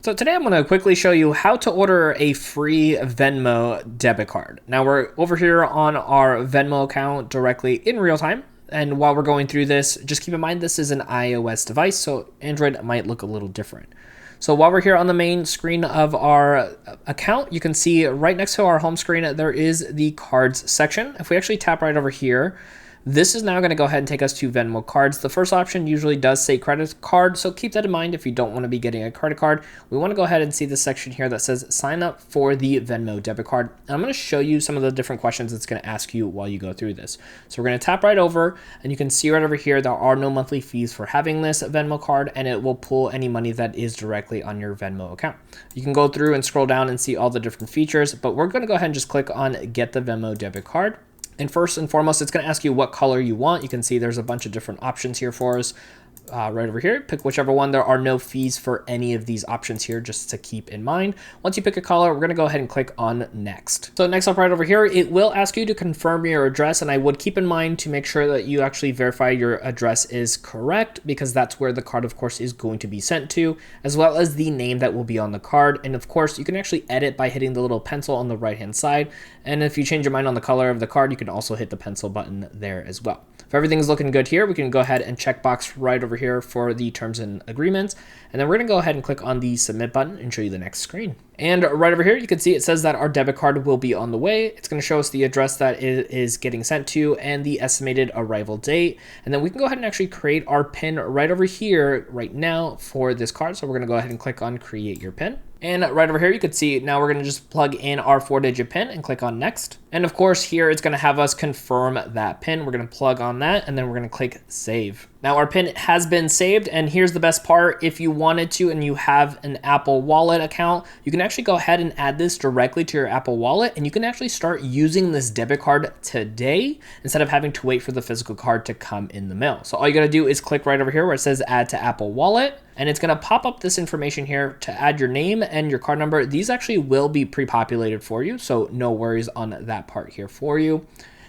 So today I'm going to quickly show you how to order a free Venmo debit card. Now we're over here on our Venmo account directly in real time. And while we're going through this, just keep in mind this is an iOS device, so Android might look a little different. So while we're here on the main screen of our account, you can see right next to our home screen, there is the cards section. If we actually tap right over here, this is now going to go ahead and take us to Venmo cards. The first option usually does say credit card, so keep that in mind if you don't want to be getting a credit card. We want to go ahead and see this section here that says sign up for the Venmo debit card. And I'm going to show you some of the different questions it's going to ask you while you go through this. So we're going to tap right over, and you can see right over here there are no monthly fees for having this Venmo card, and it will pull any money that is directly on your Venmo account. You can go through and scroll down and see all the different features, but we're going to go ahead and just click on get the Venmo debit card. And first and foremost, it's going to ask you what color you want. You can see there's a bunch of different options here for us. Right over here, pick whichever one. There are no fees for any of these options here, just to keep in mind. Once you pick a color, we're going to go ahead and click on next. So next up right over here, it will ask you to confirm your address, and I would keep in mind to make sure that you actually verify your address is correct, because that's where the card of course is going to be sent to, as well as the name that will be on the card. And of course you can actually edit by hitting the little pencil on the right hand side, and if you change your mind on the color of the card, you can also hit the pencil button there as well. If everything's looking good here, we can go ahead and check box right over here for the terms and agreements. And then we're going to go ahead and click on the submit button and show you the next screen. And right over here, you can see it says that our debit card will be on the way. It's going to show us the address that it is getting sent to and the estimated arrival date. And then we can go ahead and actually create our PIN right over here right now for this card. So we're going to go ahead and click on create your PIN. And right over here, you can see now we're going to just plug in our 4-digit PIN and click on next. And of course, here it's going to have us confirm that PIN. We're going to plug on that, and then we're going to click save. Now our PIN has been saved, and here's the best part. If you wanted to and you have an Apple Wallet account, you can actually go ahead and add this directly to your Apple Wallet, and you can actually start using this debit card today instead of having to wait for the physical card to come in the mail. So all you got to do is click right over here where it says add to Apple Wallet, and it's going to pop up this information here to add your name and your card number. These actually will be pre-populated for you, so no worries on that part here for you.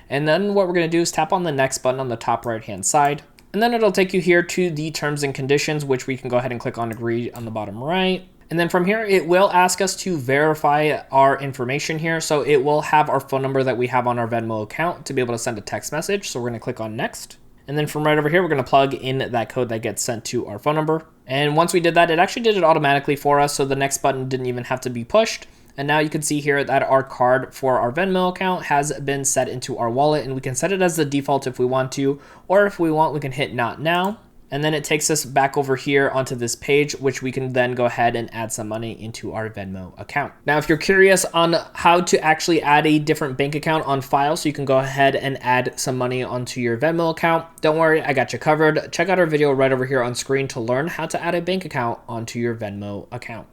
And then what we're going to do is tap on the next button on the top right hand side, and then it'll take you here to the terms and conditions, which we can go ahead and click on agree on the bottom right. And then from here, it will ask us to verify our information here. So it will have our phone number that we have on our Venmo account to be able to send a text message. So we're going to click on next. And then from right over here, we're going to plug in that code that gets sent to our phone number. And once we did that, it actually did it automatically for us. So the next button didn't even have to be pushed. And now you can see here that our card for our Venmo account has been set into our wallet, and we can set it as the default if we want to, or if we want, we can hit not now. And then it takes us back over here onto this page, which we can then go ahead and add some money into our Venmo account. Now, if you're curious on how to actually add a different bank account on file, so you can go ahead and add some money onto your Venmo account, don't worry, I got you covered. Check out our video right over here on screen to learn how to add a bank account onto your Venmo account.